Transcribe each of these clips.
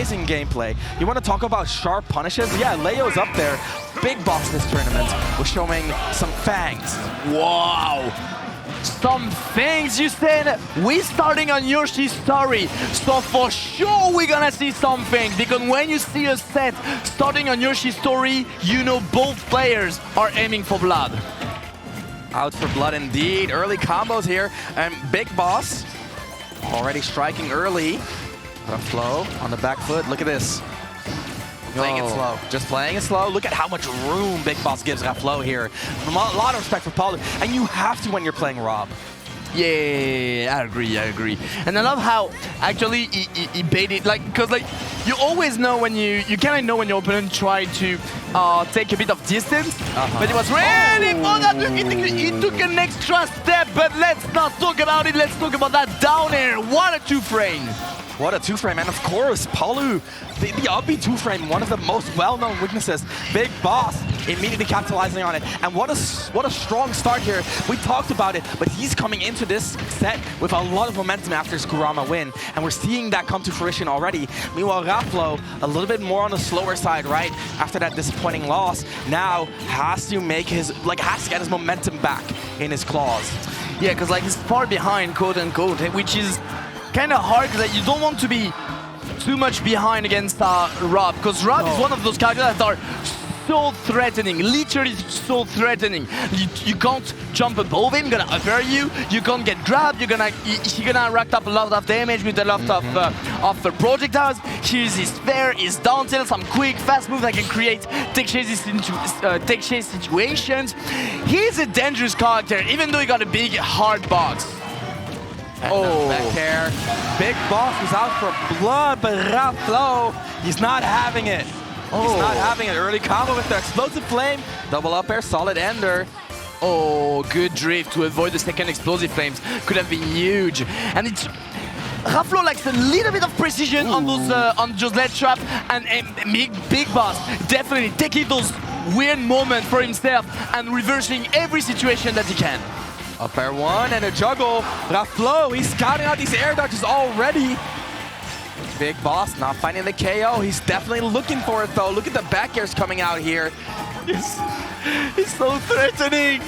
amazing gameplay. You want to talk about sharp punishes? Yeah, Leo's up there. Big boss this tournament was showing some fangs. Wow! Some things you said. We're starting on Yoshi's story, so for sure we're gonna see some things, because when you see a set starting on Yoshi's story, you know both players are aiming for blood. Out for blood indeed. Early combos here, and Big Boss already striking early. Raflow on the back foot. Look at this. Playing it slow. Just playing it slow. Look at how much room Big Boss gives Raflow here. A lot of respect for Paul. And you have to when you're playing Rob. Yeah, I agree. And I love how actually he baited, like, because like you always know when you kind of know when your opponent tried to take a bit of distance, but it was ready for that. He took an extra step, but let's not talk about it. Let's talk about that down air. What a two-frame. What a two-frame, and of course, Palu, the up B two-frame, one of the most well-known weaknesses. Big Boss immediately capitalizing on it, and what a strong start here. We talked about it, but he's coming into this set with a lot of momentum after his Kurama win, and we're seeing that come to fruition already. Meanwhile, Raflow, a little bit more on the slower side, right? After that disappointing loss, now has to make has to get his momentum back in his claws. Yeah, because like he's far behind, quote unquote, which is kind of hard, because you don't want to be too much behind against Rob, because Rob is one of those characters that are so threatening, literally so threatening. You can't jump above him, gonna upper you, you can't get grabbed, he's gonna rack up a lot of damage with a lot of the projectiles. Here's his fair, his down tilt, some quick, fast moves that can create take chase situations. He's a dangerous character, even though he got a big hard box. And back there. Big Boss is out for blood, but Raflow, he's not having it. He's not having it. Early combo with the explosive flame. Double up air, solid ender. Oh, good drift to avoid the second explosive flames. Could have been huge. And it's Raflow likes a little bit of precision on those ledge trap, and Big Boss definitely taking those weird moments for himself and reversing every situation that he can. Up air one and a juggle. Raflow, he's scouting out these air dodges already. Big Boss not finding the KO. He's definitely looking for it though. Look at the back airs coming out here. He's so threatening.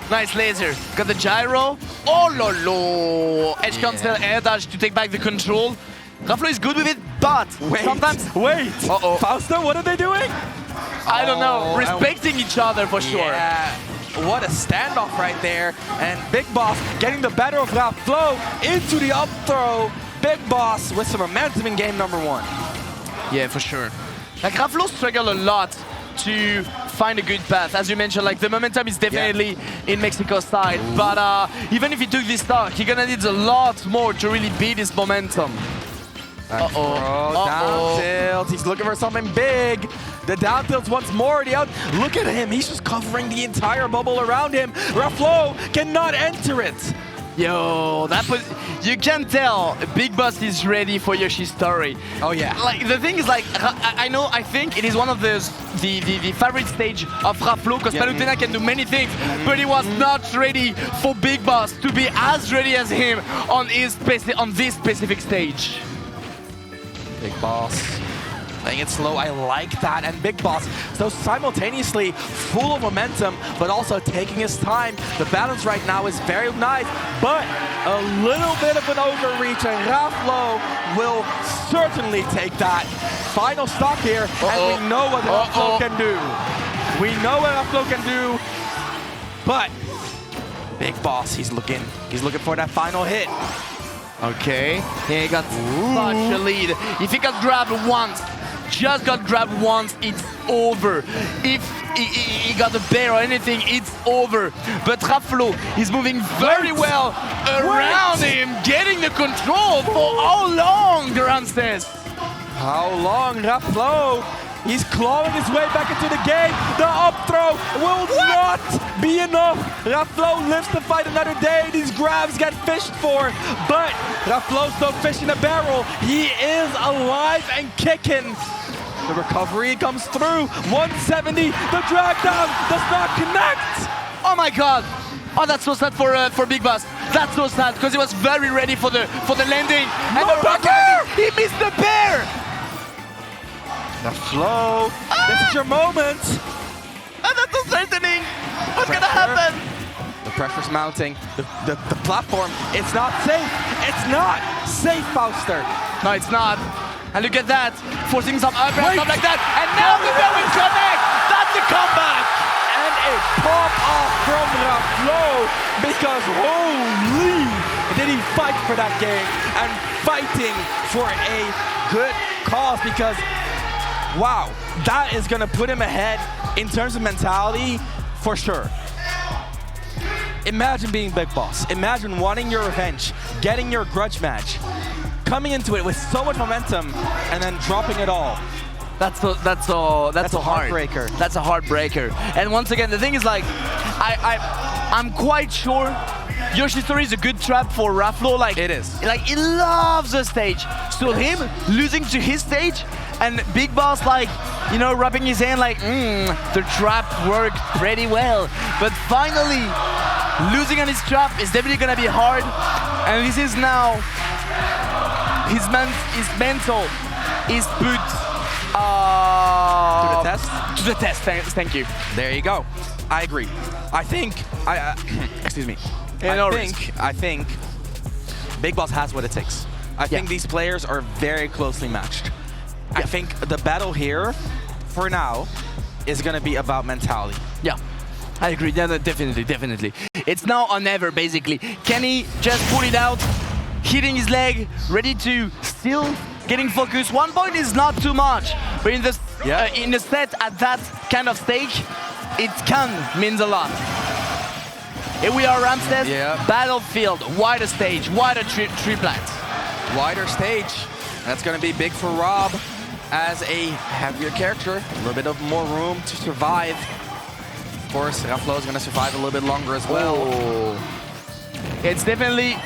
Nice laser. Got the gyro. Oh lolo. Edge cancel air dodge to take back the control. Raflow is good with it, but sometimes. Wait. Fausto, what are they doing? I don't know. Respecting each other for sure. Yeah. What a standoff right there. And Big Boss getting the better of Raflow into the up throw. Big Boss with some momentum in game number one. Yeah, for sure. Like Raflow struggled a lot to find a good path. As you mentioned, like the momentum is definitely in Mexico's side. But even if he took this stock, he's gonna need a lot more to really beat his momentum. Down tilt. He's looking for something big. The down tilts once more. Look at him. He's just covering the entire bubble around him. Raflow cannot enter it. Yo, you can tell Big Boss is ready for Yoshi's story. Oh yeah. Like the thing is, like I think it is one of the favorite stage of Raflow, because Palutena can do many things, but he was not ready for Big Boss to be as ready as him on this specific stage. Big Boss playing it slow, I like that. And Big Boss, so simultaneously full of momentum, but also taking his time. The balance right now is very nice, but a little bit of an overreach, and Raflow will certainly take that. Final stock here, and we know what Raflow can do. We know what Raflow can do, but Big Boss, he's looking for that final hit. Okay, he got such a lead. If he got grabbed once, just got grabbed once, it's over. If he got a bear or anything, it's over. But Raflow is moving very well around him, getting the control for how long, Duran says. How long, Raflow? He's clawing his way back into the game. The up throw will not be enough. Raflow lives to fight another day. These grabs get fished for, but Raflow's no fish in a barrel. He is alive and kicking. The recovery comes through. 170. The drag down does not connect. Oh my God. Oh, that's so sad for Big Boss. That's so sad because he was very ready for the landing. No back air! He missed the bear. Raflow, this is your moment. And that's so threatening. What's gonna happen? The pressure's mounting. The platform, it's not safe. It's not safe, Fauster. No, it's not. And look at that, forcing some up and stuff like that. And now the going connect. That's the comeback. And a pop off from Raflow, because holy, did he fight for that game and fighting for a good cause, because wow, that is gonna put him ahead in terms of mentality for sure. Imagine being Big Boss. Imagine wanting your revenge, getting your grudge match, coming into it with so much momentum, and then dropping it all. That's a heartbreaker. That's a heartbreaker. And once again, the thing is, like, I'm quite sure Yoshitori is a good trap for Raflow. Like, it is. Like, he loves the stage. So him losing to his stage and Big Boss, like, you know, rubbing his hand like, the trap worked pretty well. But finally, losing on his trap is definitely gonna be hard. And this is now his mental is put to the test? To the test, thank you. There you go. I agree. I think, excuse me. I think Big Boss has what it takes. I think these players are very closely matched. I think the battle here, for now, is gonna be about mentality. Yeah, I agree. Yeah, no, definitely. It's now or never, basically. Can he just pull it out, hitting his leg, ready to still getting focused? 1 point is not too much, but in the set at that kind of stage, it means a lot. Here we are, Ramses. Battlefield, wider stage, wider triplet. Wider stage. That's gonna be big for Rob as a heavier character. A little bit of more room to survive. Of course, Raflow is gonna survive a little bit longer as well. Oh. It's definitely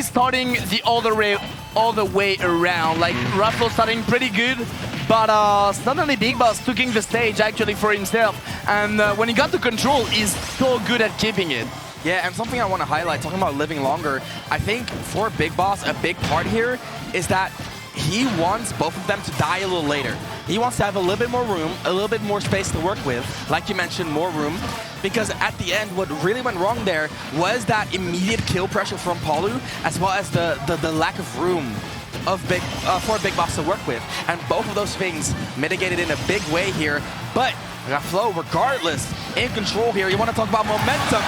starting the other way around. Like, Raflow starting pretty good, but suddenly Big Boss taking the stage actually for himself. And when he got the control, he's so good at keeping it. Yeah, and something I want to highlight, talking about living longer, I think for Big Boss, a big part here is that he wants both of them to die a little later. He wants to have a little bit more room, a little bit more space to work with, like you mentioned, more room, because at the end, what really went wrong there was that immediate kill pressure from Palu, as well as the lack of room for Big Boss to work with. And both of those things mitigated in a big way here, but Raflow, regardless, in control here. You want to talk about momentum?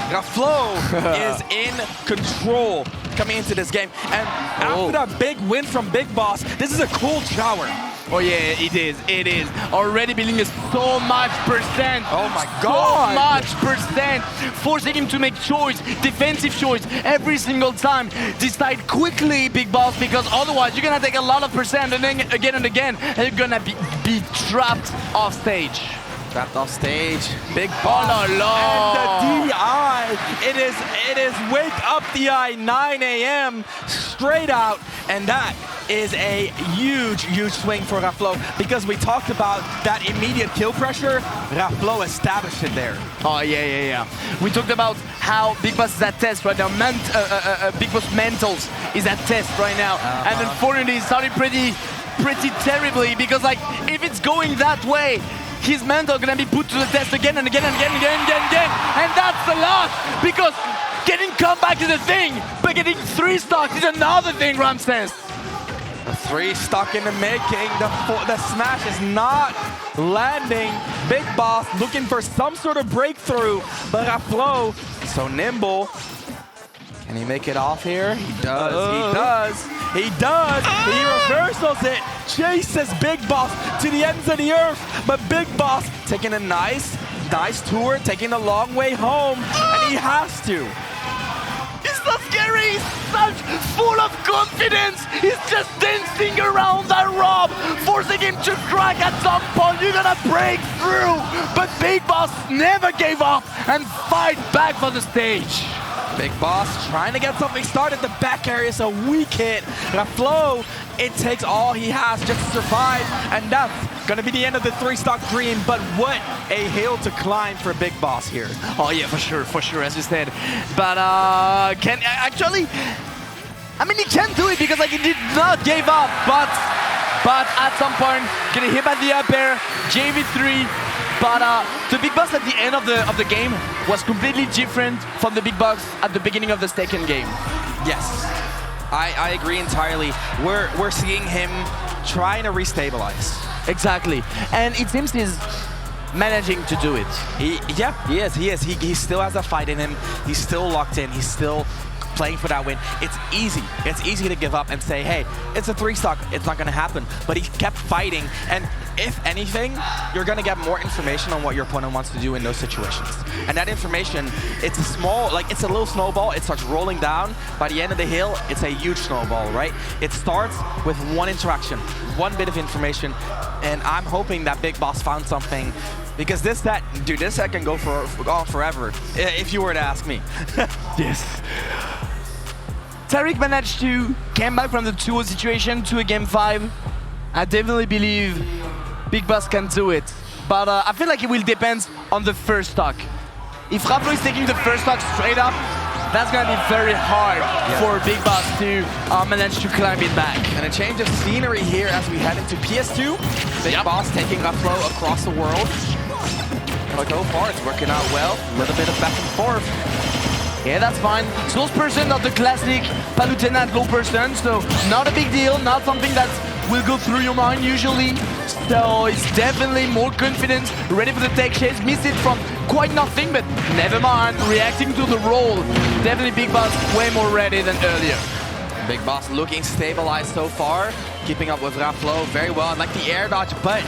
Raflow is in control coming into this game. And after that big win from Big Boss, this is a cool shower. Oh yeah, it is. Already building so much percent. Oh my god. So much percent. Forcing him to make defensive choice every single time. Decide quickly, Big Boss, because otherwise you're gonna take a lot of percent and then again and again, and you're gonna be trapped off stage. Trapped off stage, Big Boss, and the DI. It is wake up DI 9 a.m. straight out, and that is a huge swing for Raflow, because we talked about that immediate kill pressure. Raflow established it there. Oh yeah. We talked about how Big Boss is at test right now. Big Boss mentals is at test right now, and unfortunately it started pretty terribly, because like if it's going that way, his mental gonna be put to the test again and again. And that's a lot, because getting comeback is a thing, but getting 3 stocks is another thing, Ramses. The 3 stock in the making. The smash is not landing. Big Boss looking for some sort of breakthrough, but Raflow so nimble. Can he make it off here? He does. He reversals it. Chases Big Boss to the ends of the earth. But Big Boss taking a nice tour, taking a long way home. And he has to. He's so scary. He's such full of confidence. He's just dancing around that Rob, forcing him to crack at some point. You're gonna break through. But Big Boss never gave up and fight back for the stage. Big Boss trying to get something started. The back area is a weak hit. Raflow, it takes all he has just to survive, and that's gonna be the end of the 3-stock green. But what a hill to climb for Big Boss here. Oh yeah, for sure, as you said. But I mean, he can do it because like he did not give up, but at some point getting hit by the up air, JV3. But the Big Boss at the end of the game was completely different from the Big Boss at the beginning of the second game. Yes, I agree entirely. We're seeing him trying to restabilize. Exactly, and it seems he's managing to do it. He is. He still has a fight in him. He's still locked in. He's still playing for that win. It's easy to give up and say, hey, it's a 3-stock, it's not gonna happen. But he kept fighting, and if anything, you're gonna get more information on what your opponent wants to do in those situations. And that information, it's a small, like it's a little snowball, it starts rolling down. By the end of the hill, it's a huge snowball, right? It starts with one interaction, one bit of information, and I'm hoping that BigBoss found something, because this set can go on forever, if you were to ask me. Yes. Tariq managed to come back from the 2-0 situation to a game 5. I definitely believe BigBoss can do it, but I feel like it will depend on the first stock. If Raflow is taking the first stock straight up, that's gonna be very hard for BigBoss to manage to climb it back. And a change of scenery here as we head into PS2. BigBoss taking Raflow across the world. But so far, it's working out well. A little bit of back and forth. Yeah, that's fine. Slow percent, not the classic Palutena at low percent, so not a big deal, not something that will go through your mind usually. So it's definitely more confident, ready for the tech chase. Missed it from quite nothing, but never mind. Reacting to the roll. Definitely BigBoss way more ready than earlier. BigBoss looking stabilized so far, keeping up with Raflow very well. I like the air dodge, but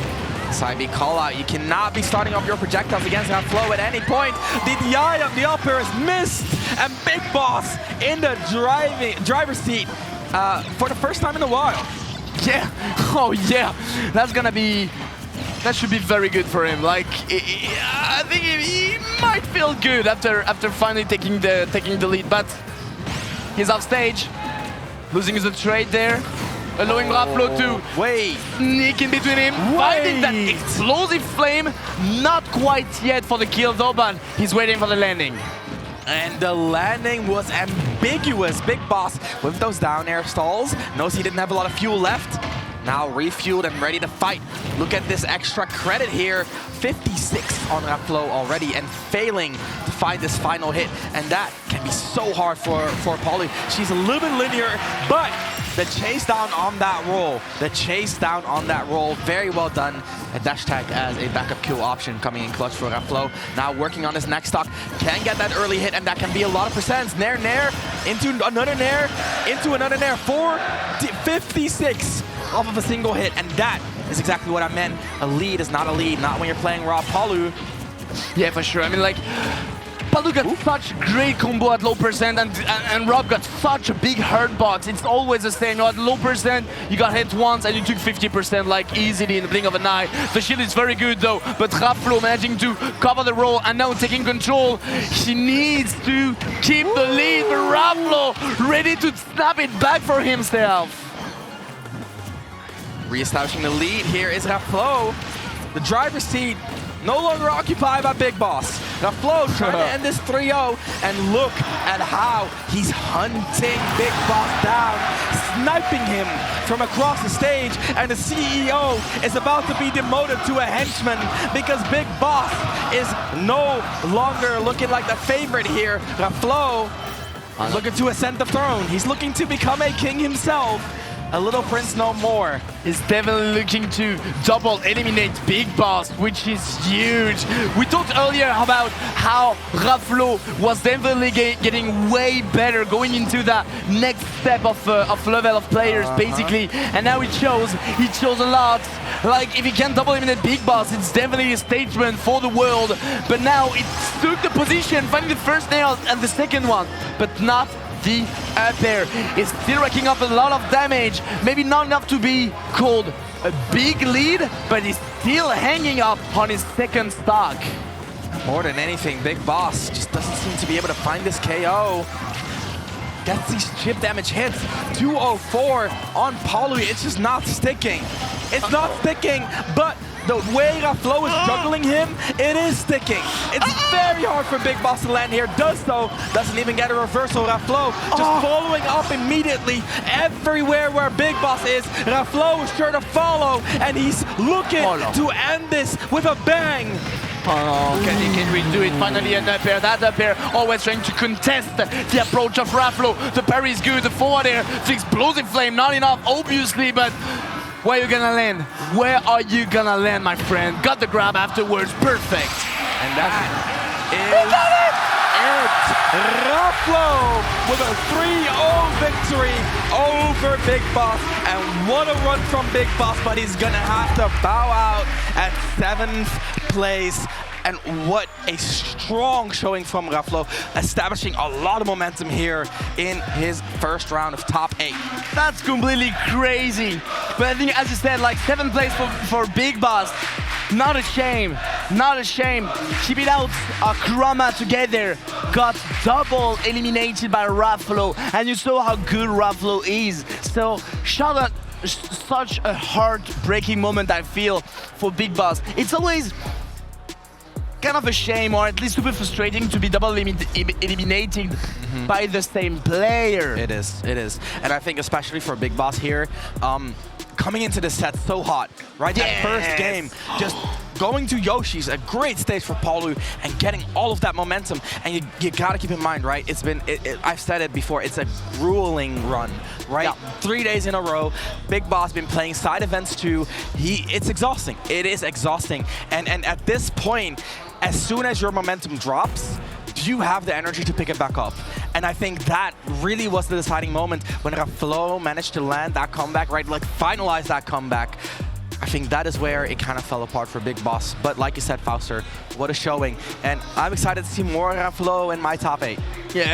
side B call out. You cannot be starting off your projectiles against Raflow at any point. The DI of the upper is missed, and BigBoss in the driver's seat for the first time in a while. Yeah, oh yeah, that should be very good for him. Like, I think he might feel good after finally taking the lead, but he's off stage, losing the trade there. Allowing Raflow to sneak in between him, finding that explosive flame. Not quite yet for the kill though, but he's waiting for the landing. And the landing was ambiguous. BigBoss with those down air stalls knows he didn't have a lot of fuel left. Now refueled and ready to fight. Look at this extra credit here. 56 on Raflow already and failing to find this final hit. And that can be so hard for Polly. She's a little bit linear, but the chase down on that roll, very well done. A dash tag as a backup kill option coming in clutch for Raflow. Now working on his next stock, can get that early hit, and that can be a lot of percents. Nair, into another Nair, 56 off of a single hit, and that is exactly what I meant. A lead is not a lead, not when you're playing raw Palu. Yeah, for sure. I mean, like, Palu got such great combo at low percent, and Rob got such a big hurt box. It's always the same. You know, at low percent, you got hit once and you took 50% like easily in the blink of an eye. The shield is very good though, but Raflow managing to cover the roll and now taking control. He needs to keep the lead, but Raflow ready to snap it back for himself. Reestablishing the lead here is Raflow. The driver's seat no longer occupied by BigBoss. Raflow trying to end this 3-0, and look at how he's hunting BigBoss down, sniping him from across the stage, and the CEO is about to be demoted to a henchman because BigBoss is no longer looking like the favorite here. Raflow looking to ascend the throne. He's looking to become a king himself. A little prince no more. Is definitely looking to double eliminate BigBoss, which is huge. We talked earlier about how Raflow was definitely getting way better, going into the next step of level of players, basically. And now it shows a lot. Like, if he can double eliminate BigBoss, it's definitely a statement for the world. But now it took the position, finding the first nail and the second one, but not the up there. Is still racking up a lot of damage. Maybe not enough to be called a big lead, but he's still hanging up on his second stock. More than anything, BigBoss just doesn't seem to be able to find this KO. Gets these chip damage hits. 204 on Palu. It's just not sticking. It's not sticking, but the way Raflow is juggling him, it is sticking. It's very hard for Big Boss to land here. Does so, doesn't even get a reversal. Raflow just following up immediately everywhere where Big Boss is. Raflow is sure to follow, and he's looking to end this with a bang. Oh, can we do it? Finally an up air. That up air always trying to contest the approach of Raflow. The parry is good, the forward air, the explosive flame, not enough obviously, but where are you gonna land? Where are you gonna land, my friend? Got the grab afterwards, perfect. And that is it. Raflow with a 3-0 victory over Big Boss. And what a run from Big Boss, but he's gonna have to bow out at 7th place. And what a strong showing from Raflow, establishing a lot of momentum here in his first round of top 8. That's completely crazy. But I think, as you said, like 7th place for Big Boss. Not a shame, not a shame. Keep it out, Chroma together. Got double eliminated by Raflow. And you saw how good Raflow is. So, shout out, such a heartbreaking moment, I feel, for Big Boss. It's always kind of a shame, or at least super frustrating, to be double eliminated by the same player. It is. And I think especially for Big Boss here, coming into this set so hot, right? That first game, just going to Yoshi's, a great stage for Palu, and getting all of that momentum. And you gotta keep in mind, right? It's been, I've said it before, it's a grueling run, right? Yeah. 3 days in a row. Big Boss been playing side events too. It's exhausting. It is exhausting. And at this point, as soon as your momentum drops, you have the energy to pick it back up. And I think that really was the deciding moment when Raflow managed to land that comeback, right? Like finalize that comeback. I think that is where it kind of fell apart for Big Boss. But like you said, Fauster, what a showing. And I'm excited to see more Raflow in my top 8. Yeah.